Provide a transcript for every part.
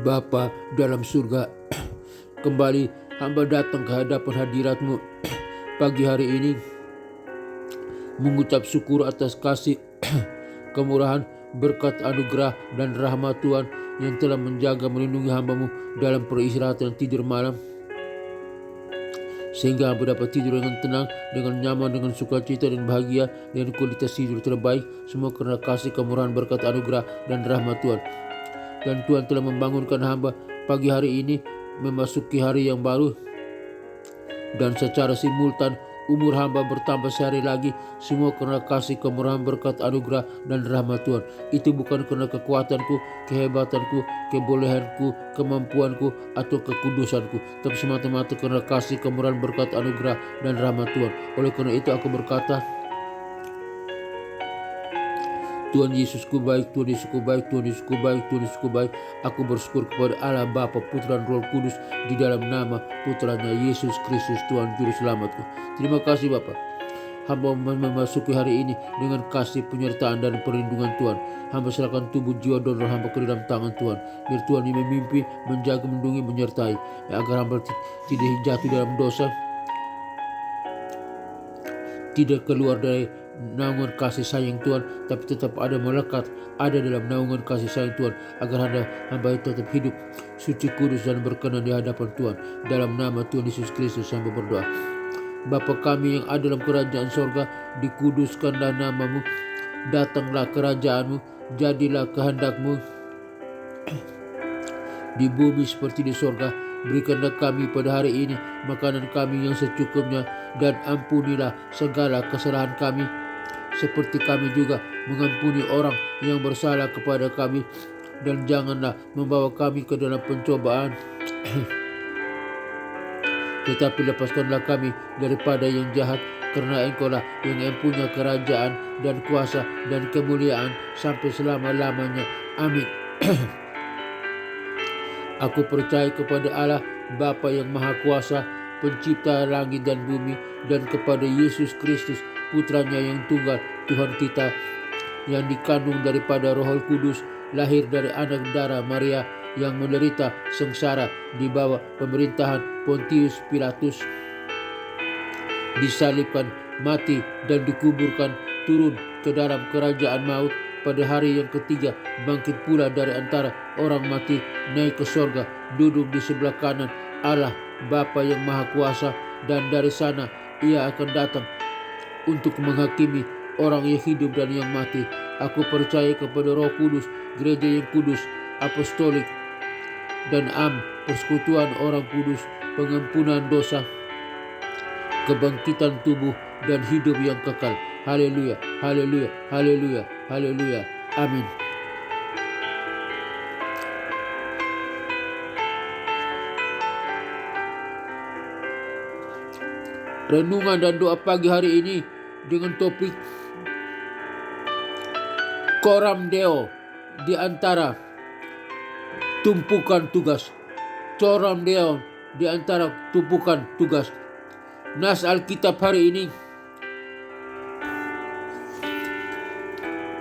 Bapa dalam surga, kembali hamba datang ke hadapan hadirat-Mu pagi hari ini, mengucap syukur atas kasih, kemurahan, berkat, anugerah, dan rahmat Tuhan yang telah menjaga melindungi hamba-Mu dalam peristirahatan tidur malam, sehingga hamba dapat tidur dengan tenang, dengan nyaman, dengan sukacita dan bahagia, dengan kualitas tidur terbaik, semua karena kasih, kemurahan, berkat, anugerah, dan rahmat Tuhan. Dan Tuhan telah membangunkan hamba pagi hari ini memasuki hari yang baru, dan secara simultan umur hamba bertambah sehari lagi, semua karena kasih, kemurahan, berkat, anugerah, dan rahmat Tuhan. Itu bukan karena kekuatanku, kehebatanku, kebolehanku, kemampuanku, atau kekudusanku, tapi semata-mata karena kasih, kemurahan, berkat, anugerah, dan rahmat Tuhan. Oleh karena itu aku berkata, Tuhan Yesusku baik, Tuhan Yesusku baik, Tuhan Yesusku baik, Tuhan Yesusku baik. Aku bersyukur kepada Allah Bapa, Putra, dan Roh Kudus, di dalam nama Putranya Yesus Kristus, Tuhan Juru Selamatku. Terima kasih Bapa. Hamba memasuki hari ini dengan kasih, penyertaan, dan perlindungan Tuhan. Hamba serahkan tubuh, jiwa, dan roh hamba ke dalam tangan Tuhan. Biar Tuhan yang memimpi, menjaga, melindungi, menyertai, agar hamba tidak jatuh dalam dosa, tidak keluar dari naungan kasih sayang Tuhan, tapi tetap ada melekat, ada dalam naungan kasih sayang Tuhan, agar hamba tetap hidup suci, kudus, dan berkenan di hadapan Tuhan. Dalam nama Tuhan Yesus Kristus hamba berdoa. Bapa kami yang ada dalam kerajaan sorga, dikuduskanlah namamu, datanglah kerajaanmu, jadilah kehendak-Mu di bumi seperti di sorga. Berikanlah kami pada hari ini makanan kami yang secukupnya, dan ampunilah segala kesalahan kami, seperti kami juga mengampuni orang yang bersalah kepada kami. Dan janganlah membawa kami ke dalam pencobaan, tetapi lepaskanlah kami daripada yang jahat, karena Engkau-lah yang mempunyai kerajaan dan kuasa dan kemuliaan sampai selama-lamanya. Amin. Aku percaya kepada Allah Bapa yang Maha Kuasa, pencipta langit dan bumi, dan kepada Yesus Kristus, Putranya yang tunggal, Tuhan kita, yang dikandung daripada Roh Kudus, lahir dari anak darah Maria, yang menderita sengsara di bawah pemerintahan Pontius Pilatus, disalibkan, mati, dan dikuburkan, turun ke dalam kerajaan maut, pada hari yang ketiga bangkit pula dari antara orang mati, naik ke sorga, duduk di sebelah kanan Allah Bapa yang Maha Kuasa, dan dari sana Ia akan datang untuk menghakimi orang yang hidup dan yang mati. Aku percaya kepada Roh Kudus, gereja yang kudus, apostolik, dan persekutuan orang kudus, pengampunan dosa, kebangkitan tubuh, dan hidup yang kekal. Haleluya, haleluya, haleluya, haleluya. Amin. Renungan dan doa pagi hari ini dengan topik Coram Deo, di antara tumpukan tugas. Coram Deo, di antara tumpukan tugas. Nas Alkitab hari ini,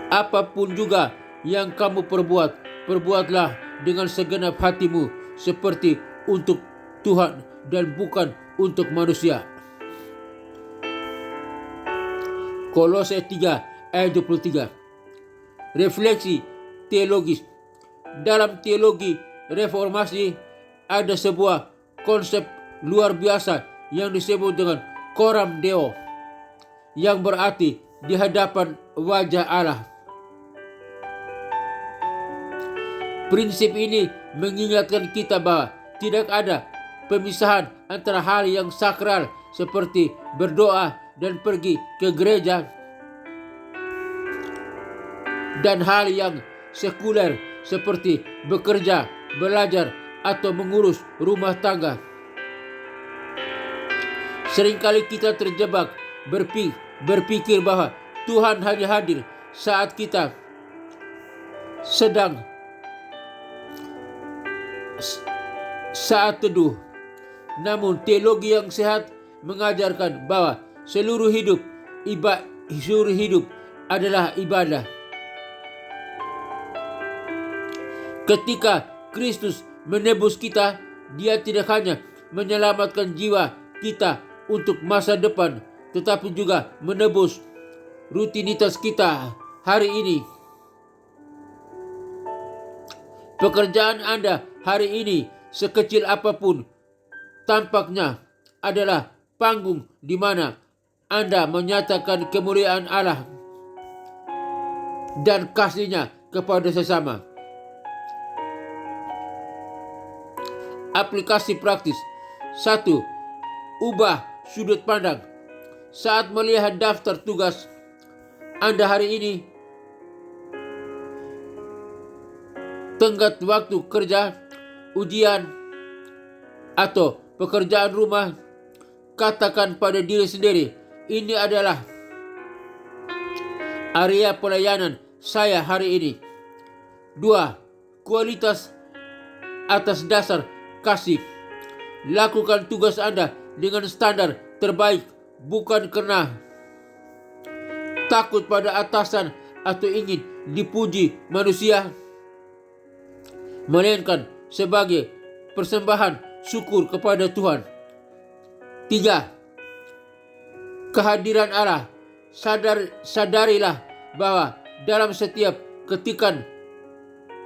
apapun juga yang kamu perbuat, perbuatlah dengan segenap hatimu, seperti untuk Tuhan dan bukan untuk manusia. Kolose 3 ayat 23. Refleksi teologis. Dalam teologi reformasi ada sebuah konsep luar biasa yang disebut dengan Coram Deo, yang berarti di hadapan wajah Allah. Prinsip ini mengingatkan kita bahwa tidak ada pemisahan antara hal yang sakral seperti berdoa dan pergi ke gereja, dan hal yang sekuler seperti bekerja, belajar, atau mengurus rumah tangga. Seringkali kita terjebak berpikir bahwa Tuhan hanya hadir saat kita sedang saat teduh. Namun teologi yang sehat mengajarkan bahwa seluruh hidup adalah ibadah. Ketika Kristus menebus kita, Dia tidak hanya menyelamatkan jiwa kita untuk masa depan, tetapi juga menebus rutinitas kita hari ini. Pekerjaan Anda hari ini, sekecil apapun tampaknya, adalah panggung di mana Anda menyatakan kemuliaan Allah dan kasih-Nya kepada sesama. Aplikasi praktis. 1. Ubah sudut pandang. Saat melihat daftar tugas Anda hari ini, tenggat waktu kerja, ujian, atau pekerjaan rumah, katakan pada diri sendiri, ini adalah area pelayanan saya hari ini. 2. Kualitas atas dasar kasih. Lakukan tugas Anda dengan standar terbaik, bukan karena takut pada atasan atau ingin dipuji manusia, melainkan sebagai persembahan syukur kepada Tuhan. 3. Kehadiran Allah. Sadarilah bahwa dalam setiap ketikan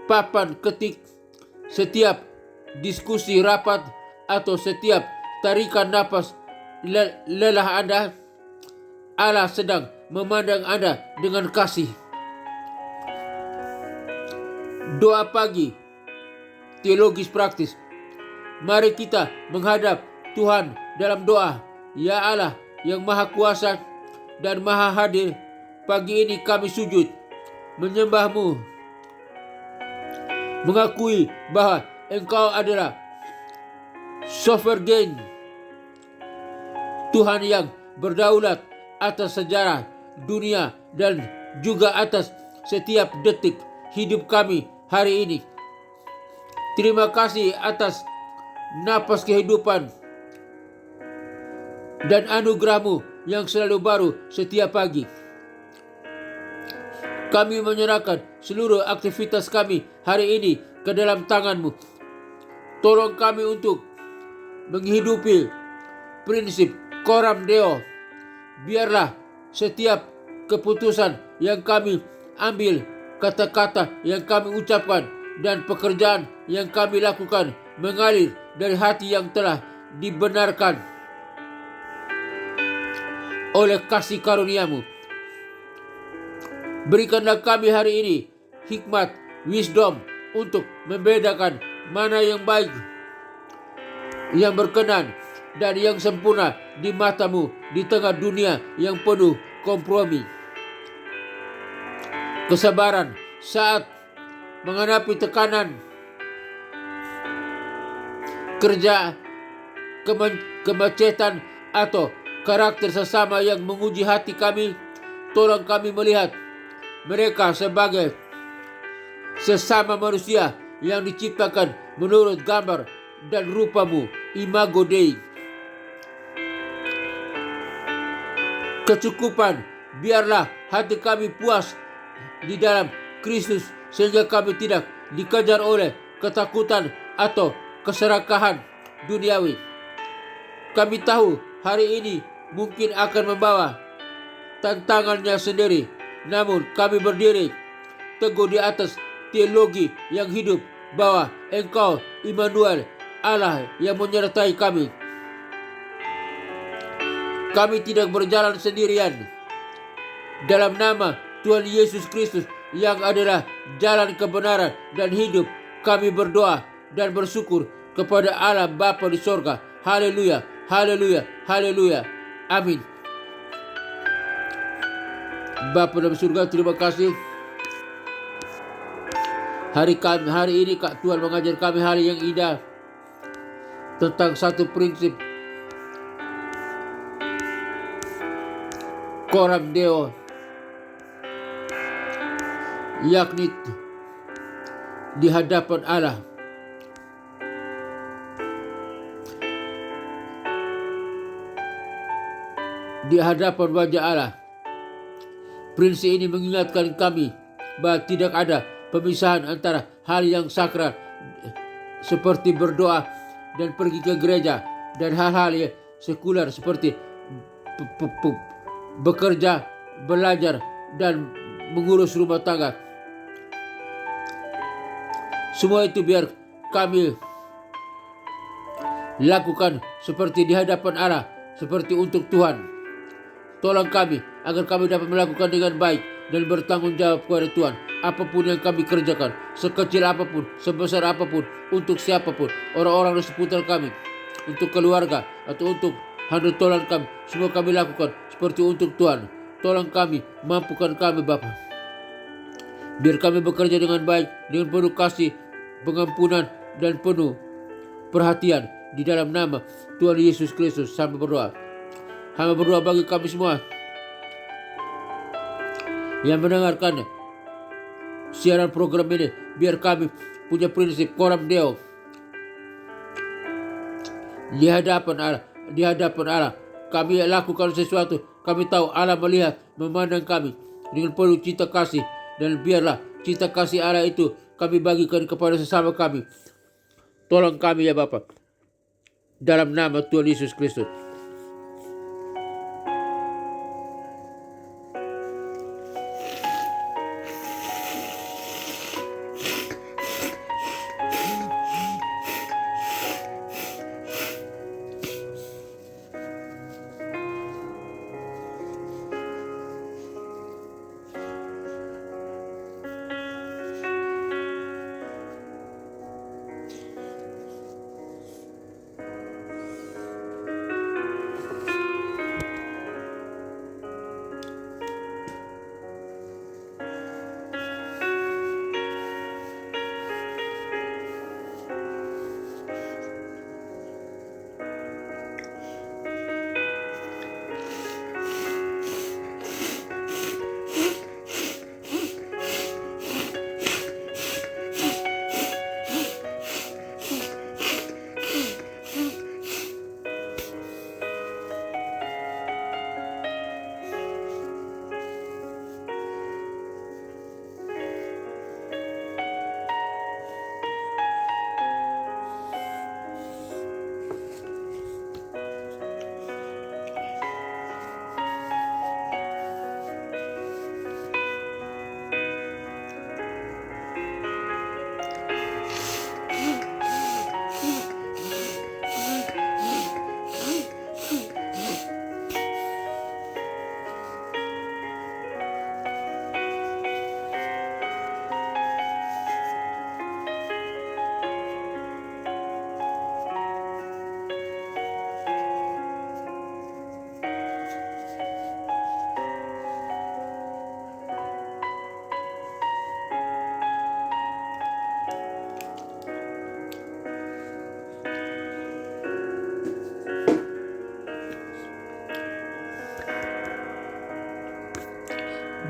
papan ketik, setiap diskusi rapat, atau setiap tarikan napas lelah Anda, Allah sedang memandang Anda dengan kasih. Doa pagi teologis praktis. Mari kita menghadap Tuhan dalam doa. Ya Allah yang Maha Kuasa dan Maha Hadir, pagi ini kami sujud menyembah-Mu, mengakui bahwa Engkau adalah sovereign, Tuhan yang berdaulat atas sejarah dunia dan juga atas setiap detik hidup kami hari ini. Terima kasih atas napas kehidupan dan anugerah-Mu yang selalu baru setiap pagi. Kami menyerahkan seluruh aktivitas kami hari ini ke dalam tangan-Mu. Tolong kami untuk menghidupi prinsip Coram Deo. Biarlah setiap keputusan yang kami ambil, kata-kata yang kami ucapkan, dan pekerjaan yang kami lakukan mengalir dari hati yang telah dibenarkan oleh kasih karunia-Mu. Berikanlah kami hari ini hikmat, wisdom untuk membedakan mana yang baik, yang berkenan, dan yang sempurna di mata-Mu di tengah dunia yang penuh kompromi. Kesabaran saat menghadapi tekanan kerja, kemacetan, atau karakter sesama yang menguji hati kami. Tolong kami melihat mereka sebagai sesama manusia yang diciptakan menurut gambar dan rupa-Mu, Imago Dei. Kecukupan, biarlah hati kami puas di dalam Kristus sehingga kami tidak dikejar oleh ketakutan atau keserakahan duniawi. Kami tahu hari ini mungkin akan membawa tantangannya sendiri, namun kami berdiri teguh di atas teologi yang hidup bahwa Engkau Immanuel, Allah yang menyertai kami. Kami tidak berjalan sendirian. Dalam nama Tuhan Yesus Kristus yang adalah jalan kebenaran dan hidup, kami berdoa dan bersyukur kepada Allah Bapa di sorga. Haleluya, haleluya, haleluya. Amin. Bapa dalam surga, terima kasih. Hari ini Tuhan mengajar kami hari yang indah tentang satu prinsip Coram Deo, yakni di hadapan Allah. Di hadapan wajah Allah. Prinsip ini mengingatkan kami bahwa tidak ada pemisahan antara hal yang sakral seperti berdoa dan pergi ke gereja dan hal-hal yang sekuler seperti bekerja, belajar, dan mengurus rumah tangga. Semua itu biar kami lakukan seperti di hadapan Allah, seperti untuk Tuhan. Tolong kami agar kami dapat melakukan dengan baik dan bertanggung jawab kepada Tuhan. Apapun yang kami kerjakan, sekecil apapun, sebesar apapun, untuk siapapun, orang-orang di seputar kami, untuk keluarga atau untuk hendak tolong kami, semua kami lakukan seperti untuk Tuhan. Tolong kami, mampukan kami Bapa. Biar kami bekerja dengan baik, dengan penuh kasih, pengampunan, dan penuh perhatian. Di dalam nama Tuhan Yesus Kristus, hamba berdoa. Hamba berdoa bagi kami semua yang mendengarkan siaran program ini. Biar kami punya prinsip coram Deo di hadapan Allah. Kami lakukan sesuatu, kami tahu Allah melihat, memandang kami dengan penuh cinta kasih. Dan biarlah cinta kasih Allah itu kami bagikan kepada sesama kami. Tolong kami ya Bapa, dalam nama Tuhan Yesus Kristus.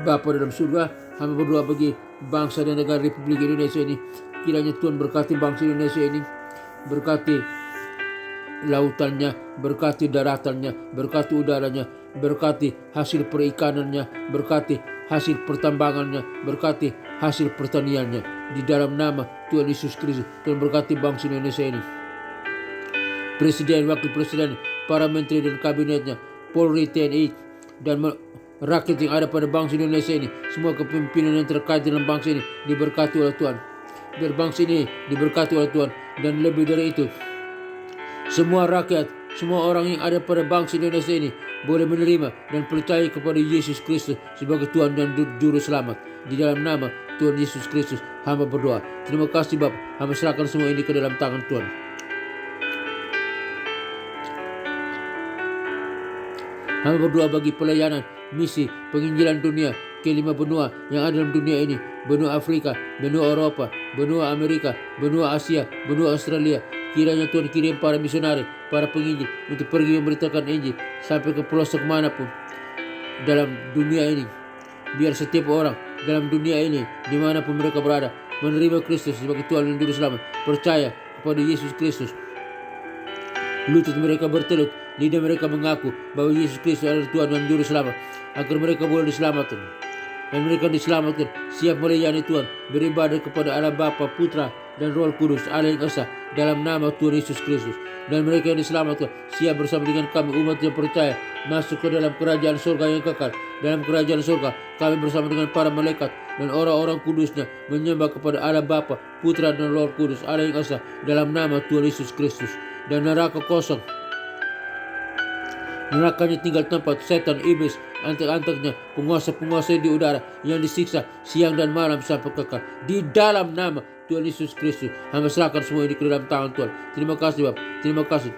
Bapa dalam surga, hamba berdoa bagi bangsa dan negara Republik Indonesia ini. Kiranya Tuhan berkati bangsa Indonesia ini, berkati lautannya, berkati daratannya, berkati udaranya, berkati hasil perikanannya, berkati hasil pertambangannya, berkati hasil pertaniannya. Di dalam nama Tuhan Yesus Kristus, Tuhan berkati bangsa Indonesia ini. Presiden, wakil presiden, para menteri dan kabinetnya, Polri, TNI, dan rakyat yang ada pada bangsa Indonesia ini, semua kepemimpinan yang terkait dengan bangsa ini diberkati oleh Tuhan. Biar bangsa ini diberkati oleh Tuhan. Dan lebih dari itu, semua rakyat, semua orang yang ada pada bangsa Indonesia ini boleh menerima dan percaya kepada Yesus Kristus sebagai Tuhan dan Juru Selamat. Di dalam nama Tuhan Yesus Kristus, hamba berdoa. Terima kasih Bapa, hamba serahkan semua ini ke dalam tangan Tuhan. Hamba berdoa bagi pelayanan misi penginjilan dunia ke 5 benua yang ada dalam dunia ini, benua Afrika, benua Eropa, benua Amerika, benua Asia, benua Australia. Kiranya Tuhan kirim para misionari, para penginjil untuk pergi memberitakan Injil sampai ke pelosok manapun dalam dunia ini. Biar setiap orang dalam dunia ini, dimanapun mereka berada, menerima Kristus sebagai Tuhan dan Juru Selamat, percaya kepada Yesus Kristus. Lutut mereka bertelut, lidah mereka mengaku bahwa Yesus Kristus adalah Tuhan dan Juru Selamat, agar mereka boleh diselamatkan. Dan mereka diselamatkan, siap melayani Tuhan, beribadah kepada Allah Bapa, Putra, dan Roh Kudus, Allah yang Esa, dalam nama Tuhan Yesus Kristus. Dan mereka yang diselamatkan siap bersama dengan kami umat yang percaya masuk ke dalam kerajaan surga yang kekal. Dalam kerajaan surga kami bersama dengan para malaikat dan orang-orang kudusnya menyembah kepada Allah Bapa, Putra dan Roh Kudus, Allah yang Esa, dalam nama Tuhan Yesus Kristus. Dan neraka kosong, nerakanya tinggal tempat setan, iblis, antek-anteknya, penguasa-penguasa di udara yang disiksa siang dan malam sampai kekal. Di dalam nama Tuhan Yesus Kristus, hamba serahkan semua ini ke dalam tangan Tuhan. Terima kasih Bapak, terima kasih.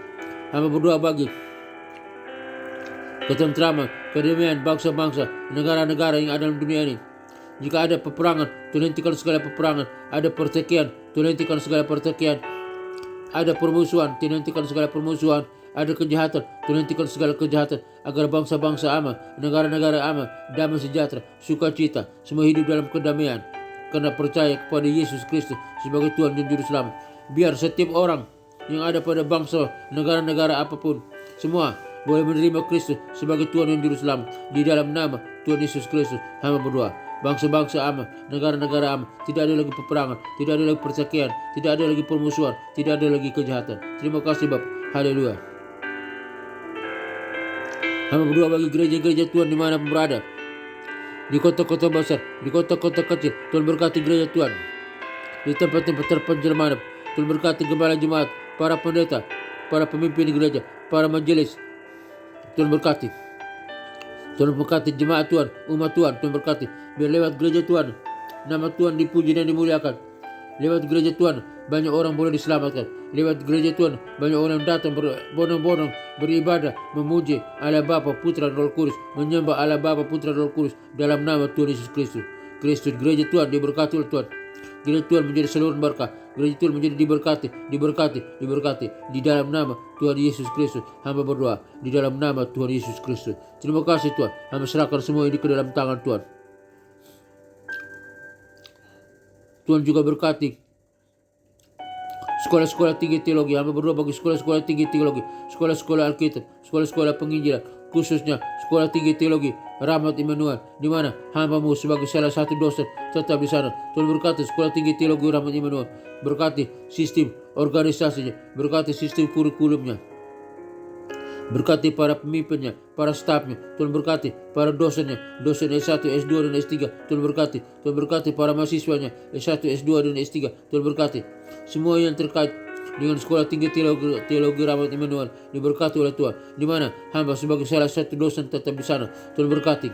Hamba berdoa bagi ketentraman, kedamaian bangsa-bangsa, negara-negara yang ada dalam dunia ini. Jika ada peperangan, Tuhan hentikan segala peperangan. Ada pertikaian, Tuhan hentikan segala pertikaian. Ada permusuhan, Tuhan hentikan segala permusuhan. Ada kejahatan, Tuhan hentikan segala kejahatan, agar bangsa-bangsa aman, negara-negara aman, damai sejahtera, sukacita, semua hidup dalam kedamaian, karena percaya kepada Yesus Kristus sebagai Tuhan dan Juru Selamat. Biar setiap orang yang ada pada bangsa, negara-negara apapun, semua boleh menerima Kristus sebagai Tuhan dan Juru Selamat. Di dalam nama Tuhan Yesus Kristus, hamba berdoa. Bangsa-bangsa aman, negara-negara aman, tidak ada lagi peperangan, tidak ada lagi pertikaian, tidak ada lagi permusuhan, tidak ada lagi kejahatan. Terima kasih Bapak. Haleluya. Hamba berdoa bagi gereja-gereja Tuhan di mana berada, di kota-kota besar, di kota-kota kecil. Tuhan berkati gereja Tuhan. Di tempat-tempat terpencil mana, Tuhan berkati gembala jemaat, para pendeta, para pemimpin gereja, para majelis. Tuhan berkati. Tuhan berkati jemaat Tuhan, umat Tuhan. Tuhan berkati. Biar lewat gereja Tuhan, nama Tuhan dipuji dan dimuliakan. Lewat gereja Tuhan, banyak orang boleh diselamatkan. Lewat gereja Tuhan, banyak orang datang berbondong-bondong beribadah, memuji Allah Bapa, Putra dan Roh Kudus, menyembah Allah Bapa, Putra dan Roh Kudus dalam nama Tuhan Yesus Kristus. Gereja Tuhan diberkati oleh Tuhan. Gereja Tuhan menjadi saluran berkah. Gereja Tuhan menjadi diberkati di dalam nama Tuhan Yesus Kristus. Hamba berdoa di dalam nama Tuhan Yesus Kristus. Terima kasih Tuhan. Hamba serahkan semua ini ke dalam tangan Tuhan. Tuhan juga berkati sekolah-sekolah tinggi teologi. Hamba berdoa bagi sekolah-sekolah tinggi teologi, sekolah-sekolah Alkitab, sekolah-sekolah penginjilan, khususnya sekolah tinggi teologi Rahmat Immanuel, di mana hamba-Mu sebagai salah satu dosen tetap di sana. Tuhan berkati sekolah tinggi teologi Rahmat Immanuel, berkati sistem organisasinya, berkati sistem kurikulumnya, berkati para pemimpinnya, para stafnya. Tuhan berkati para dosennya, dosen S1, S2 dan S3. Tuhan berkati para mahasiswanya S1, S2 dan S3. Tuhan berkati semua yang terkait dengan sekolah tinggi teologi Rahmat Immanuel diberkati oleh Tuhan, di mana hamba sebagai salah satu dosen tetap di sana. Tuhan berkati.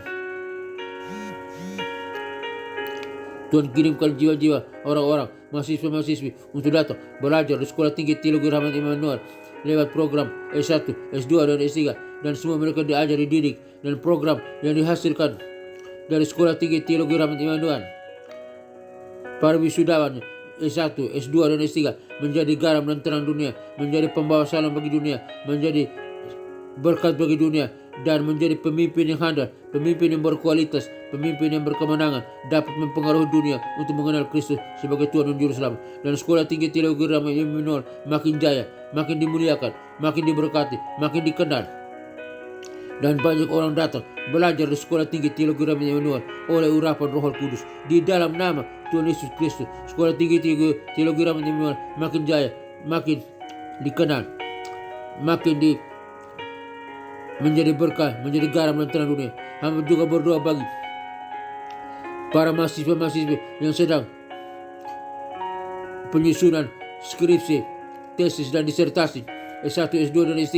Tuhan kirimkan jiwa-jiwa orang-orang, mahasiswa-mahasiswi untuk datang belajar di sekolah tinggi teologi Rahmat Immanuel lewat program S1, S2 dan S3, dan semua mereka diajar, dididik, dan program yang dihasilkan dari sekolah tinggi teologi Rahmat Immanuel. Para wisudawan S1, S2 dan S3 menjadi garam dan terang dunia, menjadi pembawa salam bagi dunia, menjadi berkat bagi dunia, dan menjadi pemimpin yang handal, pemimpin yang berkualitas, pemimpin yang berkemenangan, dapat mempengaruhi dunia untuk mengenal Kristus sebagai Tuhan dan Juru Selamat. Dan sekolah tinggi teologi Rahmat Immanuel makin jaya, makin dimuliakan, makin diberkati, makin dikenal. Dan banyak orang datang belajar di sekolah tinggi teologi Rahmat Immanuel oleh urapan Roh Kudus di dalam nama Tuhan Yesus Kristus. Sekolah tinggi teologi Rahmat Immanuel makin jaya, makin dikenal, makin menjadi berkah, menjadi garam dan terang dunia. Hamba juga berdoa bagi para mahasiswa-mahasiswa yang sedang penyusunan skripsi, tesis dan disertasi S1, S2 dan S3.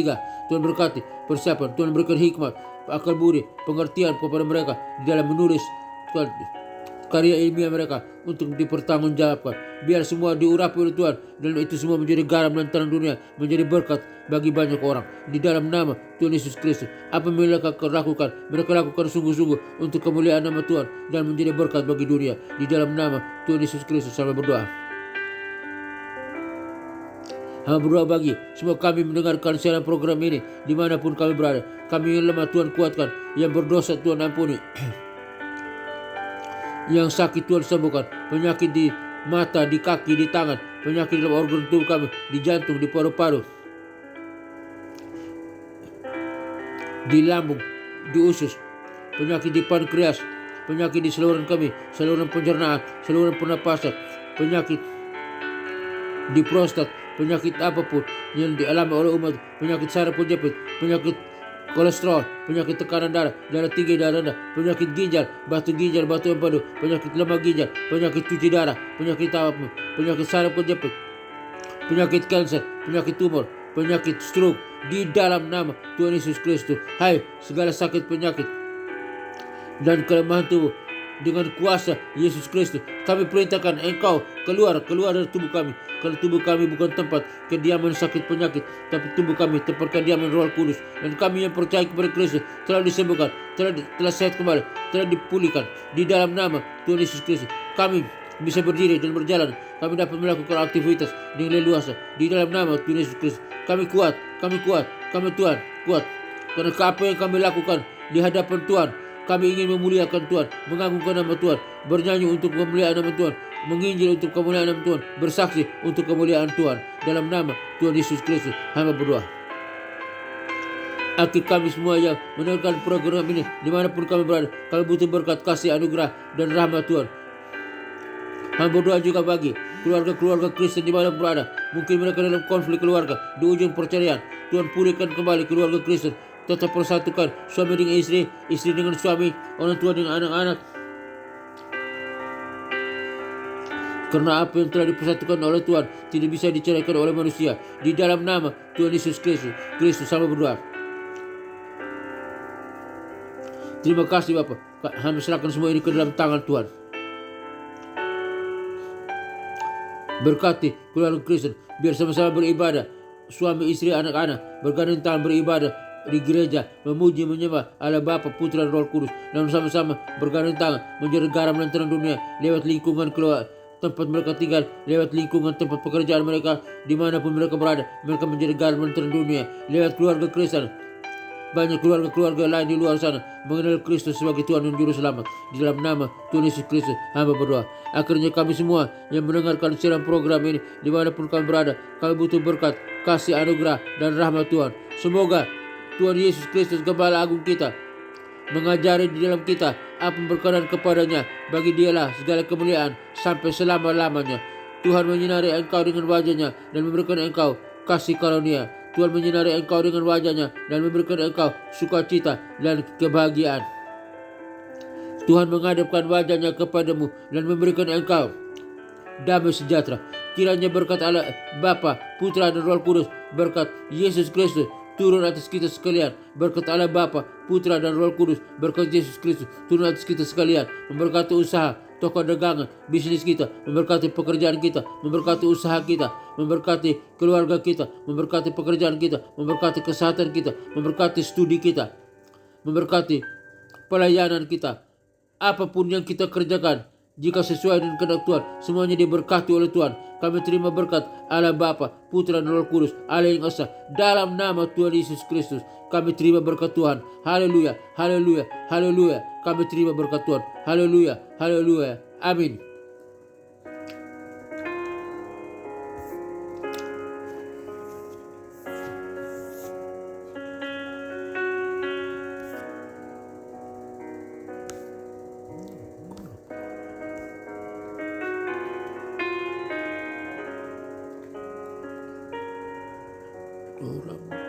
Tuhan berkati persiapan, Tuhan berikan hikmat, akal budi, pengertian kepada mereka di dalam menulis karya ilmiah mereka untuk dipertanggungjawabkan. Biar semua diurapi oleh Tuhan, dan itu semua menjadi garam dan terang dunia, menjadi berkat bagi banyak orang di dalam nama Tuhan Yesus Kristus. Apa yang mereka lakukan, mereka lakukan sungguh-sungguh untuk kemuliaan nama Tuhan dan menjadi berkat bagi dunia di dalam nama Tuhan Yesus Kristus. Sampai berdoa. Hamba berdoa bagi semua kami mendengarkan siaran program ini dimanapun kami berada. Kami yang lemah Tuhan kuatkan, yang berdosa Tuhan ampuni, yang sakit Tuhan sembuhkan, penyakit di mata, di kaki, di tangan, penyakit dalam organ tubuh kami, di jantung, di paru-paru, di lambung, di usus, penyakit di pankreas, penyakit di saluran kami, saluran pencernaan, saluran pernapasan, penyakit di prostat, penyakit apapun yang dialami oleh umat, penyakit saraf penjepit, penyakit kolesterol, penyakit tekanan darah, darah tinggi, darah rendah, penyakit ginjal, batu empedu, penyakit lemah ginjal, penyakit cuci darah, penyakit apapun, penyakit saraf penjepit, penyakit kanker, penyakit tumor, penyakit stroke, di dalam nama Tuhan Yesus Kristus. Hai segala sakit penyakit dan kelemahan tubuh, dengan kuasa Yesus Kristus kami perintahkan engkau keluar dari tubuh kami, karena tubuh kami bukan tempat kediaman sakit penyakit, tapi tubuh kami tempat kediaman Roh Kudus. Dan kami yang percaya kepada Kristus telah disembuhkan, telah sehat kembali, telah dipulihkan di dalam nama Tuhan Yesus Kristus. Kami bisa berdiri dan berjalan, kami dapat melakukan aktivitas dengan leluasa di dalam nama Tuhan Yesus Kristus. Kami kuat, kami Tuhan kuat, karena apa yang kami lakukan di hadapan Tuhan, kami ingin memuliakan Tuhan, mengagungkan nama Tuhan, bernyanyi untuk kemuliaan nama Tuhan, menginjil untuk kemuliaan nama Tuhan, bersaksi untuk kemuliaan Tuhan. Dalam nama Tuhan Yesus Kristus, hamba berdoa. Akhir kami semua yang mendengarkan program ini, dimanapun kami berada, kami butuh berkat, kasih, anugerah, dan rahmat Tuhan. Hamba berdoa juga bagi keluarga-keluarga Kristen di mana berada. Mungkin mereka dalam konflik keluarga, di ujung perceraian. Tuhan pulihkan kembali keluarga Kristen. Tetap persatukan suami dengan istri, istri dengan suami, orang tua dengan anak-anak. Karena apa yang telah dipersatukan oleh Tuhan tidak bisa diceraikan oleh manusia. Di dalam nama Tuhan Yesus Kristus sama berdoa. Terima kasih Bapak. Kami serahkan semua ini ke dalam tangan Tuhan. Berkati keluarga Kristen, biar sama-sama beribadah, suami, istri, anak-anak bergandeng tangan beribadah di gereja, memuji, menyembah Allah Bapa, Putra, dan Roh Kudus, dan sama-sama bergandeng tangan menjadi garam dan terang dunia lewat lingkungan keluar tempat mereka tinggal, lewat lingkungan tempat pekerjaan mereka, dimanapun mereka berada, mereka menjadi garam dan terang dunia lewat keluarga Kristen. Banyak keluarga-keluarga lain di luar sana mengenal Kristus sebagai Tuhan dan Juru Selamat. Di dalam nama Tuhan Yesus Kristus, hamba berdoa. Akhirnya kami semua yang mendengarkan siaran program ini, dimanapun kami berada, kami butuh berkat, kasih, anugerah, dan rahmat Tuhan. Semoga Tuhan Yesus Kristus, Gembala Agung kita, mengajari di dalam kita apa yang berkenan kepadanya. Bagi Dialah segala kemuliaan sampai selama-lamanya. Tuhan menyinari engkau dengan wajahnya dan memberikan engkau kasih karunia. Tuhan menyinari engkau dengan wajahnya dan memberikan engkau sukacita dan kebahagiaan. Tuhan menghadapkan wajahnya kepadamu dan memberikan engkau damai sejahtera. Kiranya berkat Allah Bapa, Putra, dan Roh Kudus, berkat Yesus Kristus turun atas kita sekalian. Berkat Allah Bapa, Putra, dan Roh Kudus, berkat Yesus Kristus turun atas kita sekalian. Memberkati usaha, toko dagangan, bisnis kita, memberkati pekerjaan kita, memberkati usaha kita, memberkati keluarga kita, memberkati pekerjaan kita, memberkati kesehatan kita, memberkati studi kita, memberkati pelayanan kita. Apapun yang kita kerjakan, jika sesuai dengan kehendak Tuhan, semuanya diberkati oleh Tuhan. Kami terima berkat Allah Bapa, Putra, dan Roh Kudus, Allah yang Esa. Dalam nama Tuhan Yesus Kristus, kami terima berkat Tuhan. Haleluya, haleluya, haleluya. Kami terima berkat Tuhan. Haleluya, haleluya. Amin. Orang